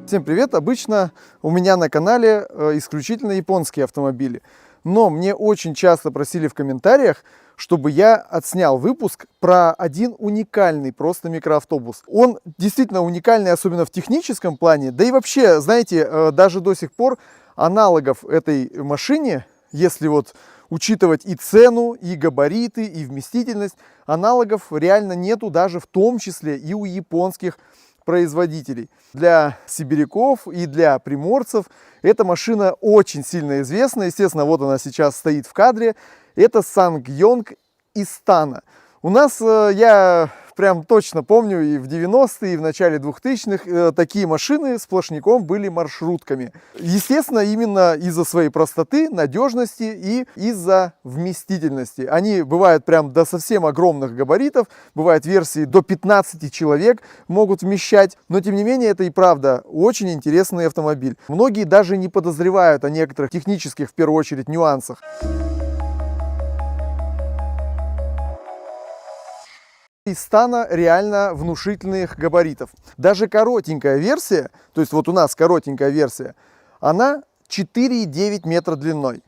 Всем привет! Обычно у меня на канале исключительно японские автомобили. Но мне очень часто просили в комментариях, чтобы я отснял выпуск про один уникальный просто микроавтобус. Он действительно уникальный, особенно в техническом плане. Да и вообще, знаете, даже до сих пор аналогов этой машине, если вот учитывать и цену, и габариты, и вместительность, аналогов реально нету даже в том числе и у японских производителей. Для сибиряков и для приморцев эта машина очень сильно известна. Естественно, вот она сейчас стоит в кадре. Это Сангьонг Истана. У нас, я прям точно помню, и в 90-е, и в начале 2000-х такие машины сплошняком были маршрутками. Естественно, именно из-за своей простоты, надежности и из-за вместительности. Они бывают прям до совсем огромных габаритов, бывают версии до 15 человек могут вмещать, но тем не менее это и правда очень интересный автомобиль. Многие даже не подозревают о некоторых технических, в первую очередь, нюансах. Истана реально внушительных габаритов. Даже коротенькая версия, то есть вот у нас коротенькая версия, она 4,9 метра длиной.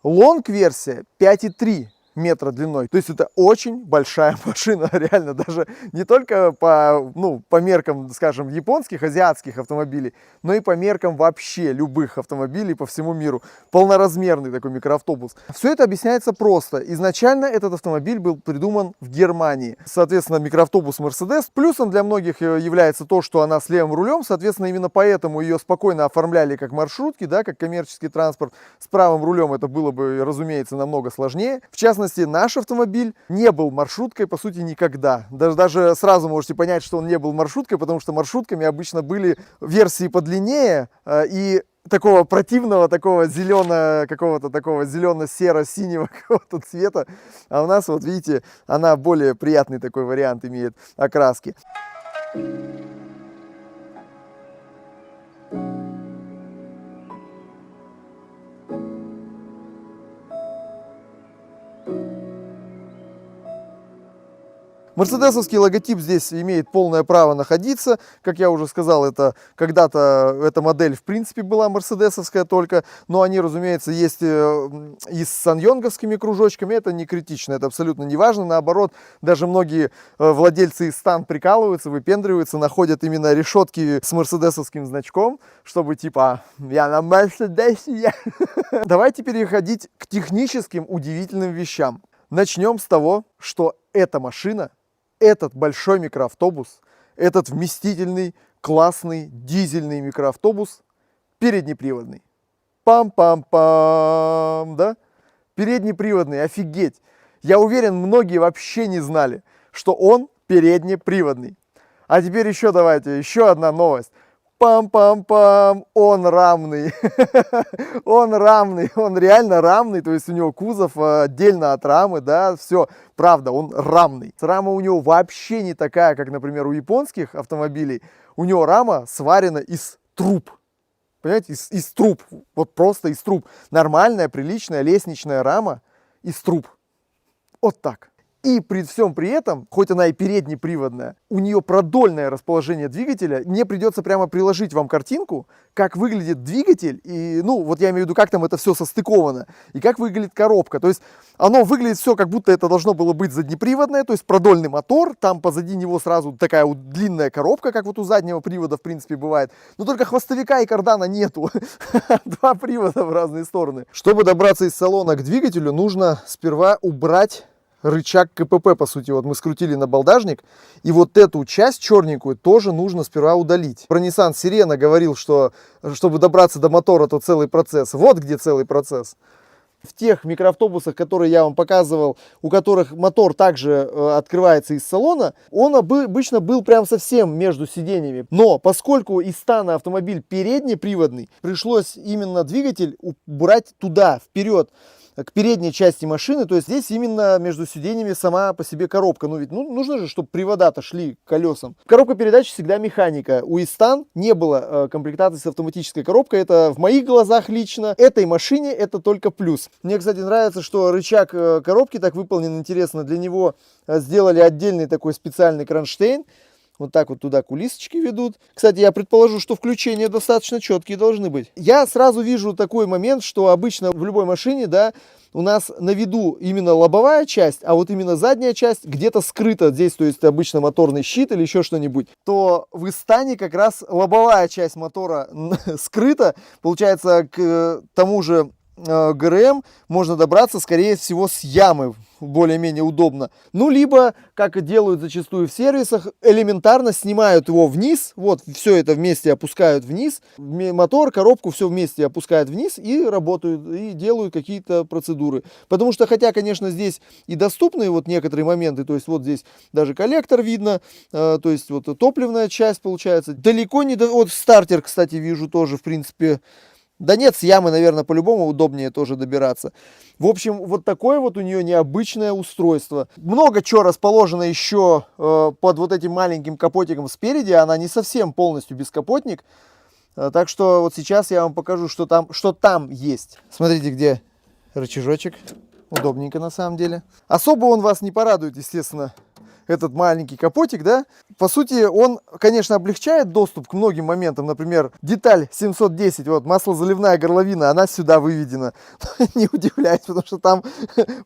Лонг-версия 5,3 метра длиной. То есть это очень большая машина, реально, даже не только по меркам, скажем, японских, азиатских автомобилей, но и по меркам вообще любых автомобилей по всему миру. Полноразмерный такой микроавтобус. Все это объясняется просто. Изначально этот автомобиль был придуман в Германии. Соответственно, микроавтобус Mercedes. Плюсом для многих является то, что она с левым рулем. Соответственно, именно поэтому ее спокойно оформляли как маршрутки, да, как коммерческий транспорт. С правым рулем это было бы, разумеется, намного сложнее. В частности, наш автомобиль не был маршруткой, по сути, никогда. Даже сразу можете понять, что он не был маршруткой, потому что маршрутками обычно были версии подлиннее и такого противного, такого зеленого, какого-то такого зелено-серо-синего какого-то цвета. А у нас, вот видите, она более приятный такой вариант имеет окраски. Мерседесовский логотип здесь имеет полное право находиться. Как я уже сказал, это когда-то эта модель в принципе была мерседесовская только, но они, разумеется, есть и с саньонговскими кружочками. Это не критично, это абсолютно не важно. Наоборот, даже многие владельцы Истан прикалываются, выпендриваются, находят именно решетки с мерседесовским значком, чтобы типа «я на Мерседесе». Давайте переходить к техническим удивительным вещам. Начнем с того, что эта машина, этот большой микроавтобус, этот вместительный, классный, дизельный микроавтобус переднеприводный. Пам-пам-пам, да? Переднеприводный, офигеть. Я уверен, многие вообще не знали, что он переднеприводный. А теперь еще давайте, еще одна новость. Пам-пам-пам, он рамный. Он рамный, он реально рамный, то есть у него кузов отдельно от рамы, да, все, правда, он рамный. Рама у него вообще не такая, как, например, у японских автомобилей. У него рама сварена из труб, понимаете, из труб, вот просто из труб. Нормальная, приличная лестничная рама из труб, вот так. И при всем при этом, хоть она и переднеприводная, у нее продольное расположение двигателя. Мне придется прямо приложить вам картинку, как выглядит двигатель, и, вот я имею в виду, как там это все состыковано, и как выглядит коробка. То есть оно выглядит все, как будто это должно было быть заднеприводное, то есть продольный мотор, там позади него сразу такая вот длинная коробка, как вот у заднего привода, в принципе, бывает. Но только хвостовика и кардана нету. Два привода в разные стороны. Чтобы добраться из салона к двигателю, нужно сперва убрать рычаг КПП, по сути. Вот мы скрутили набалдажник, и вот эту часть черненькую тоже нужно сперва удалить. Про Nissan Sirena говорил, что чтобы добраться до мотора, то целый процесс. Вот где целый процесс. В тех микроавтобусах, которые я вам показывал, у которых мотор также открывается из салона, он обычно был прям совсем между сиденьями. Но поскольку Истана автомобиль переднеприводный, пришлось именно двигатель убрать туда, вперед, к передней части машины, то есть здесь именно между сиденьями сама по себе коробка. Ну ведь нужно же, чтобы привода-то шли к колесам. Коробка передач всегда механика. У Истан не было комплектации с автоматической коробкой. Это в моих глазах лично. Этой машине это только плюс. Мне, кстати, нравится, что рычаг коробки так выполнен интересно. Для него сделали отдельный такой специальный кронштейн. Вот так вот туда кулисочки ведут. Кстати, я предположу, что включения достаточно четкие должны быть. Я сразу вижу такой момент, что обычно в любой машине, да, у нас на виду именно лобовая часть, а вот именно задняя часть где-то скрыта здесь, то есть обычно моторный щит или еще что-нибудь, то в Истане как раз лобовая часть мотора скрыта. Получается, к тому же ГРМ можно добраться, скорее всего, с ямы, более-менее удобно. Ну, либо, как и делают зачастую в сервисах, элементарно снимают его вниз, вот, все это вместе опускают вниз, мотор, коробку, все вместе опускают вниз и работают, и делают какие-то процедуры. Потому что, хотя, конечно, здесь и доступны вот некоторые моменты, то есть вот здесь даже коллектор видно, то есть вот топливная часть получается, далеко не, вот стартер, кстати, вижу тоже, в принципе. Да нет, с ямы, наверное, по-любому удобнее тоже добираться. В общем, вот такое вот у нее необычное устройство. Много чего расположено еще под вот этим маленьким капотиком спереди. Она не совсем полностью бескапотник. Так что вот сейчас я вам покажу, что там есть. Смотрите, где рычажочек. Удобненько на самом деле. Особо он вас не порадует, естественно, этот маленький капотик, да. По сути, он, конечно, облегчает доступ к многим моментам. Например, деталь 710, вот, маслозаливная горловина, она сюда выведена. Не удивляйтесь, потому что там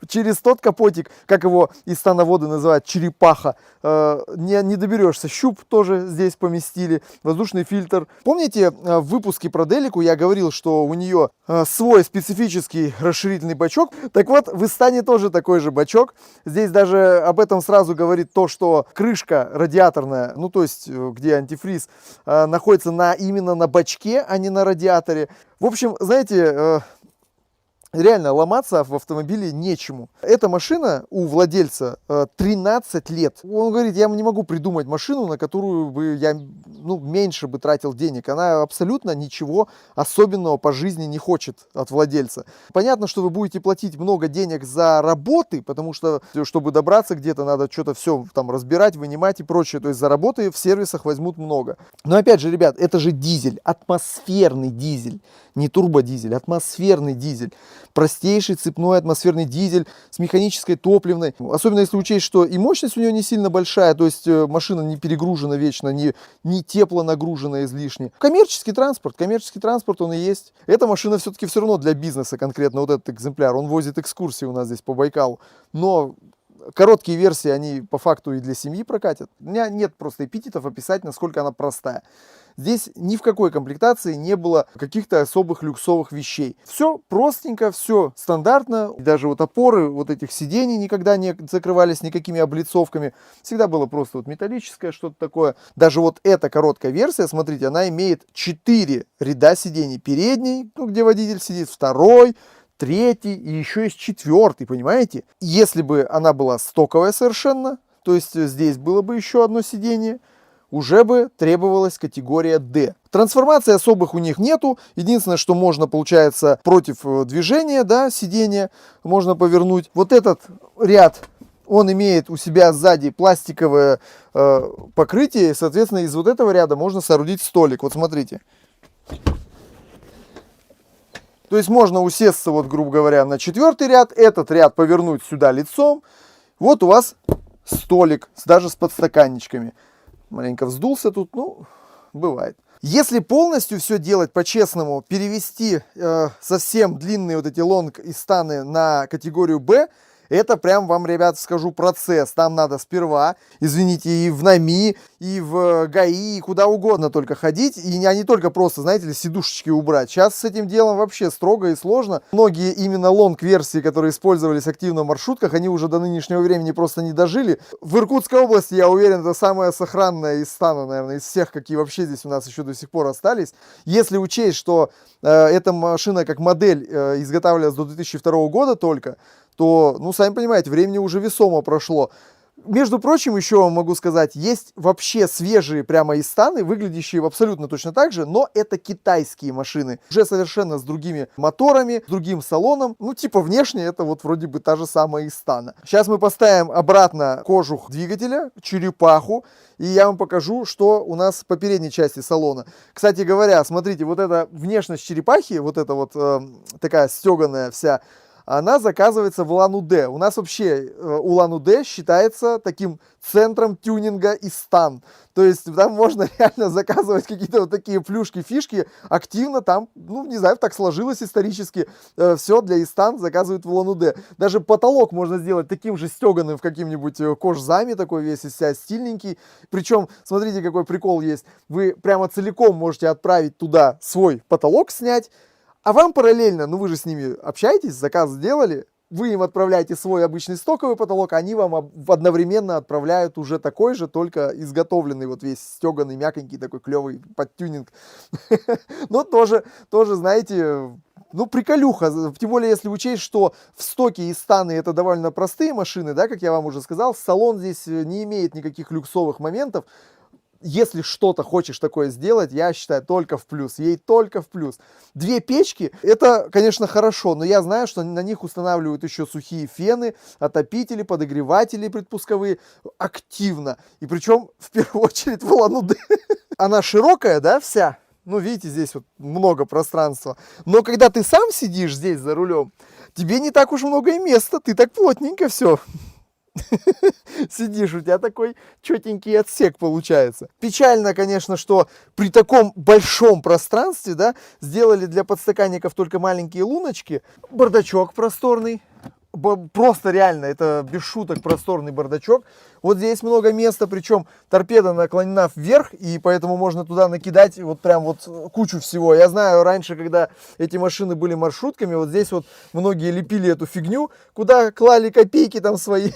через тот капотик, как его из становоды называют, черепаха, не доберешься. Щуп тоже здесь поместили, воздушный фильтр. Помните, в выпуске про Делику я говорил, что у нее свой специфический расширительный бачок? Так вот, в Истане тоже такой же бачок. Здесь даже об этом сразу говорит то, что крышка радиаторная, ну то есть где антифриз, находится именно на бачке, а не на радиаторе. В общем, знаете, реально ломаться в автомобиле нечему. Эта машина у владельца 13 лет. Он говорит, я не могу придумать машину, на которую бы я меньше бы тратил денег. Она абсолютно ничего особенного по жизни не хочет от владельца. Понятно, что вы будете платить много денег за работы, потому что, чтобы добраться где-то, надо что-то все там разбирать, вынимать и прочее. То есть за работы в сервисах возьмут много. Но опять же, ребят, это же дизель, атмосферный дизель. Не турбодизель, атмосферный дизель. Простейший цепной атмосферный дизель с механической топливной. Особенно если учесть, что и мощность у него не сильно большая, то есть машина не перегружена вечно, не тепло нагружена излишне. Коммерческий транспорт он и есть. Эта машина все-таки все равно для бизнеса конкретно, вот этот экземпляр. Он возит экскурсии у нас здесь по Байкалу. Но короткие версии, они по факту и для семьи прокатят. У меня нет просто эпитетов описать, насколько она простая. Здесь ни в какой комплектации не было каких-то особых люксовых вещей. Все простенько, все стандартно. Даже вот опоры вот этих сидений никогда не закрывались никакими облицовками. Всегда было просто вот металлическое что-то такое. Даже вот эта короткая версия, смотрите, она имеет 4 ряда сидений. Передний, где водитель сидит, второй, третий и еще есть четвертый, понимаете? Если бы она была стоковая совершенно, то есть здесь было бы еще одно сиденье, уже бы требовалась категория D. Трансформации особых у них нету. Единственное, что можно, получается, против движения, да, сиденья можно повернуть. Вот этот ряд, он имеет у себя сзади пластиковое покрытие. Соответственно, из вот этого ряда можно соорудить столик. Вот смотрите. То есть можно усесться, вот, грубо говоря, на 4-й ряд, этот ряд повернуть сюда лицом. Вот у вас столик, даже с подстаканничками. Маленько вздулся тут, ну, бывает. Если полностью все делать по-честному, перевести совсем длинные вот эти лонг и станы на категорию B, это прям вам, ребят, скажу, процесс. Там надо сперва, извините, и в НАМИ, и в ГАИ, и куда угодно только ходить. И не только просто, знаете ли, сидушечки убрать. Сейчас с этим делом вообще строго и сложно. Многие именно лонг-версии, которые использовались активно в маршрутках, они уже до нынешнего времени просто не дожили. В Иркутской области, я уверен, это самая сохранная из стана, наверное, из всех, какие вообще здесь у нас еще до сих пор остались. Если учесть, что эта машина как модель изготавливалась до 2002 года только, то, ну, сами понимаете, времени уже весомо прошло. Между прочим, еще вам могу сказать, есть вообще свежие прямо Истаны, выглядящие абсолютно точно так же, но это китайские машины. Уже совершенно с другими моторами, с другим салоном. Ну, типа внешне это вот вроде бы та же самая Истана. Сейчас мы поставим обратно кожух двигателя, черепаху, и я вам покажу, что у нас по передней части салона. Кстати говоря, смотрите, вот эта внешность черепахи, вот эта вот такая стеганая вся, она заказывается в Улан-Удэ. У нас вообще Улан-Удэ считается таким центром тюнинга Истан. То есть там можно реально заказывать какие-то вот такие плюшки, фишки. Активно там, ну не знаю, так сложилось исторически. Все для Истан заказывают в Улан-Удэ. Даже потолок можно сделать таким же стеганым в каким-нибудь кожзаме, такой весь из себя стильненький. Причем, смотрите, какой прикол есть. Вы прямо целиком можете отправить туда свой потолок снять, а вам параллельно, ну вы же с ними общаетесь, заказ сделали, вы им отправляете свой обычный стоковый потолок, они вам одновременно отправляют уже такой же, только изготовленный, вот весь стеганый, мягенький, такой клевый под тюнинг. Но тоже, знаете, ну приколюха, тем более если учесть, что в стоке Истаны это довольно простые машины, да, как я вам уже сказал, салон здесь не имеет никаких люксовых моментов. Если что-то хочешь такое сделать, я считаю, только в плюс. Ей только в плюс. 2 печки, это, конечно, хорошо, но я знаю, что на них устанавливают еще сухие фены, отопители, подогреватели предпусковые активно. И причем, в первую очередь, в Улан-Удэ. Она широкая, да, вся? Ну, видите, здесь вот много пространства. Но когда ты сам сидишь здесь за рулем, тебе не так уж много и места. Ты так плотненько все сидишь, у тебя такой четенький отсек получается. Печально, конечно, что при таком большом пространстве, да, сделали для подстаканников только маленькие луночки. Бардачок просторный. Просто реально, это без шуток просторный бардачок. Вот здесь много места, причем торпеда наклонена вверх, и поэтому можно туда накидать вот прям вот кучу всего. Я знаю, раньше, когда эти машины были маршрутками, вот здесь вот многие лепили эту фигню, куда клали копейки там свои.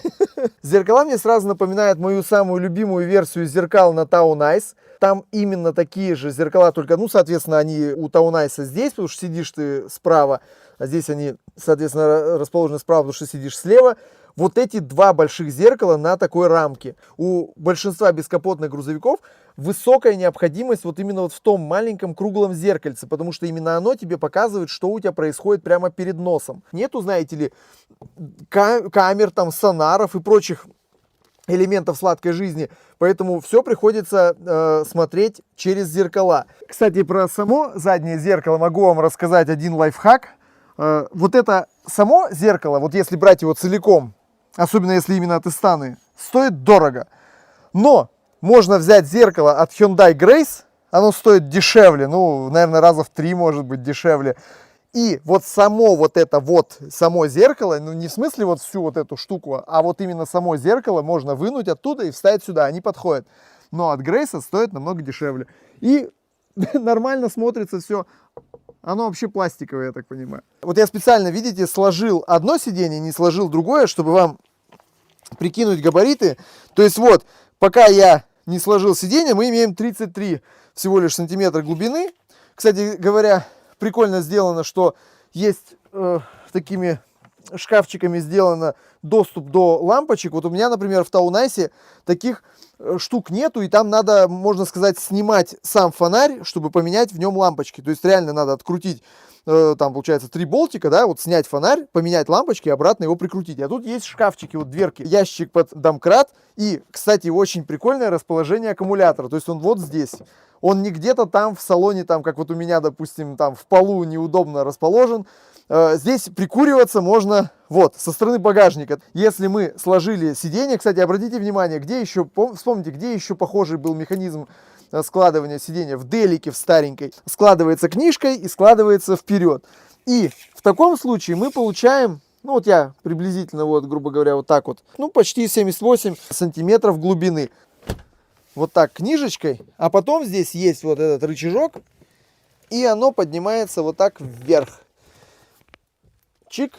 Зеркала мне сразу напоминают мою самую любимую версию зеркал на Town Ice. Там именно такие же зеркала, только, ну, соответственно, они у Town Ice здесь, потому что сидишь ты справа, а здесь они, соответственно, расположены справа, потому что сидишь слева. Вот эти 2 больших зеркала на такой рамке. У большинства бескапотных грузовиков высокая необходимость вот именно вот в том маленьком круглом зеркальце, потому что именно оно тебе показывает, что у тебя происходит прямо перед носом. Нету, знаете ли, камер, там, сонаров и прочих элементов сладкой жизни, поэтому все приходится смотреть через зеркала. Кстати, про само заднее зеркало могу вам рассказать один лайфхак. Вот это само зеркало, вот если брать его целиком, особенно если именно от Истаны, стоит дорого. Но можно взять зеркало от Hyundai Grace, оно стоит дешевле, ну, наверное, раза в 3 может быть дешевле. И вот само вот это вот, само зеркало, ну не в смысле вот всю вот эту штуку, а вот именно само зеркало можно вынуть оттуда и вставить сюда, они подходят. Но от Грейса стоит намного дешевле. И нормально смотрится все. Оно вообще пластиковое, я так понимаю. Вот я специально, видите, сложил одно сиденье, не сложил другое, чтобы вам прикинуть габариты. То есть вот, пока я не сложил сиденье, мы имеем 33 всего лишь сантиметра глубины. Кстати говоря, прикольно сделано, что есть такими шкафчиками сделано доступ до лампочек. Вот у меня, например, в Таунайсе таких штук нету, и там надо, можно сказать, снимать сам фонарь, чтобы поменять в нем лампочки. То есть реально надо открутить, там получается 3 болтика, да, вот снять фонарь, поменять лампочки и обратно его прикрутить. А тут есть шкафчики, вот дверки, ящик под домкрат. И, кстати, очень прикольное расположение аккумулятора. То есть он вот здесь. Он не где-то там в салоне, там, как вот у меня, допустим, там в полу неудобно расположен. Здесь прикуриваться можно вот со стороны багажника. Если мы сложили сиденье, кстати, обратите внимание, где еще, вспомните, где еще похожий был механизм складывания сиденья? В делике, в старенькой. Складывается книжкой и складывается вперед. И в таком случае мы получаем, ну вот я приблизительно, вот, грубо говоря, вот так вот, ну почти 78 сантиметров глубины. Вот так книжечкой, а потом здесь есть вот этот рычажок, и оно поднимается вот так вверх. Чик,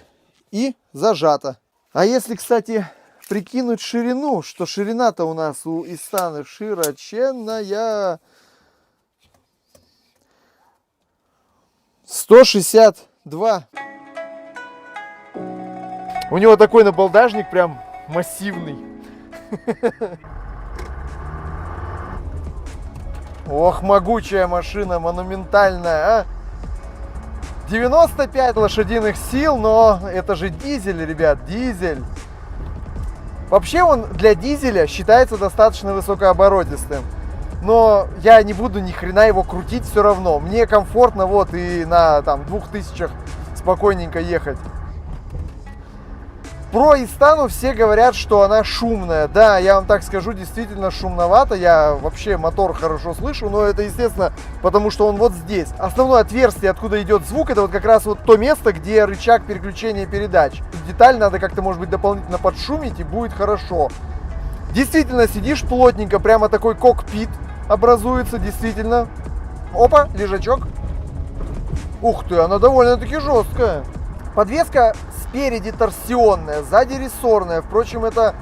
и зажато. А если, кстати, прикинуть ширину, что ширина-то у нас у Истаны широченная, 162. У него такой набалдажник прям массивный. Ох, могучая машина, монументальная, а? 95 лошадиных сил, но это же дизель, ребят, дизель. Вообще он для дизеля считается достаточно высокооборотистым. Но я не буду ни хрена его крутить все равно. Мне комфортно вот и на там 2000 спокойненько ехать. Про Истану все говорят, что она шумная. Да, я вам так скажу, действительно шумновато. Я вообще мотор хорошо слышу, но это, естественно, потому что он вот здесь. Основное отверстие, откуда идет звук, это вот как раз вот то место, где рычаг переключения передач. Деталь надо как-то, может быть, дополнительно подшумить, и будет хорошо. Действительно, сидишь плотненько, прямо такой кокпит образуется, действительно. Опа, лежачок. Ух ты, она довольно-таки жесткая. Подвеска спереди торсионная, сзади рессорная. Впрочем, это,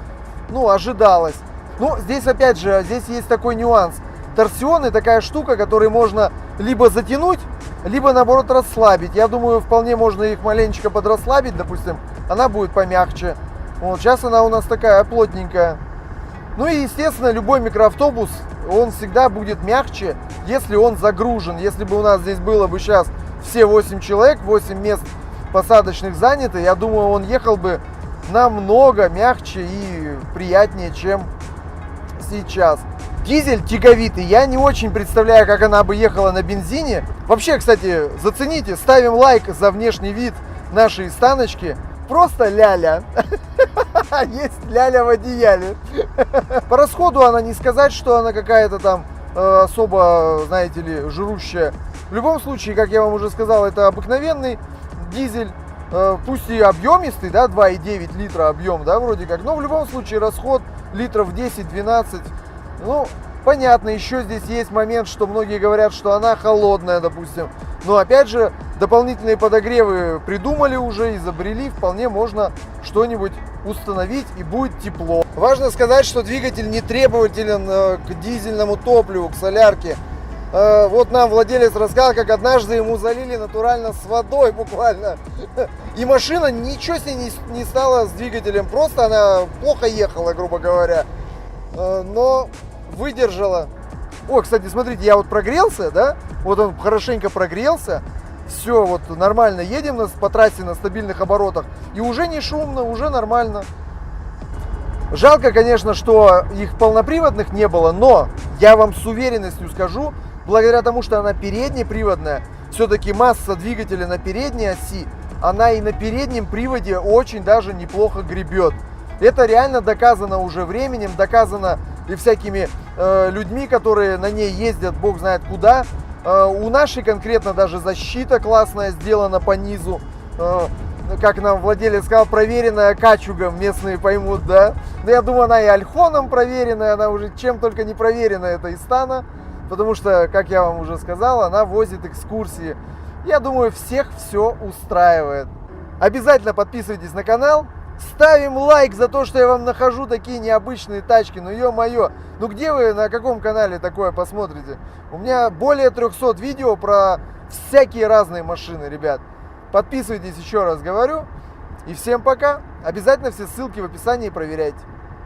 ожидалось. Здесь, опять же, здесь есть такой нюанс. Торсионный такая штука, которую можно либо затянуть, либо, наоборот, расслабить. Я думаю, вполне можно их маленечко подрасслабить, допустим. Она будет помягче. Вот, сейчас она у нас такая плотненькая. И, естественно, любой микроавтобус, он всегда будет мягче, если он загружен. Если бы у нас здесь было бы сейчас все 8 человек, 8 мест посадочных заняты, я думаю, он ехал бы намного мягче и приятнее, чем сейчас. Дизель тяговитый, я не очень представляю, как она бы ехала на бензине. Вообще, кстати, зацените, ставим лайк за внешний вид нашей Истаночки. Просто ляля. Есть ляля в одеяле. По расходу она, не сказать, что она какая-то там особо, знаете ли, жрущая. В любом случае, как я вам уже сказал, это обыкновенный дизель, пусть и объемистый, да, 2,9 литра объем, да, вроде как, но в любом случае расход литров 10-12. Понятно, еще здесь есть момент, что многие говорят, что она холодная, допустим. Но опять же, дополнительные подогревы придумали уже, изобрели, вполне можно что-нибудь установить и будет тепло. Важно сказать, что двигатель не требователен к дизельному топливу, к солярке. Вот нам владелец рассказал, как однажды ему залили натурально с водой буквально. И машина ничего с ней не стала с двигателем, просто она плохо ехала, грубо говоря. Но выдержала. О, кстати, смотрите, я вот прогрелся, да? Вот он хорошенько прогрелся. Все, вот нормально едем по трассе на стабильных оборотах. И уже не шумно, уже нормально. Жалко, конечно, что их полноприводных не было, но я вам с уверенностью скажу, благодаря тому, что она переднеприводная, все-таки масса двигателя на передней оси, она и на переднем приводе очень даже неплохо гребет. Это реально доказано уже временем, доказано и всякими людьми, которые на ней ездят, бог знает куда. У нашей конкретно даже защита классная сделана по низу. Как нам владелец сказал, проверенная качугом, местные поймут, да. Но я думаю, она и альхоном проверенная, она уже чем только не проверена, это Истана. Потому что, как я вам уже сказал, она возит экскурсии. Я думаю, всех все устраивает. Обязательно подписывайтесь на канал. Ставим лайк за то, что я вам нахожу такие необычные тачки. Ну ё-моё, где вы, на каком канале такое посмотрите? У меня более 300 видео про всякие разные машины, ребят. Подписывайтесь, еще раз говорю. И всем пока. Обязательно все ссылки в описании проверяйте.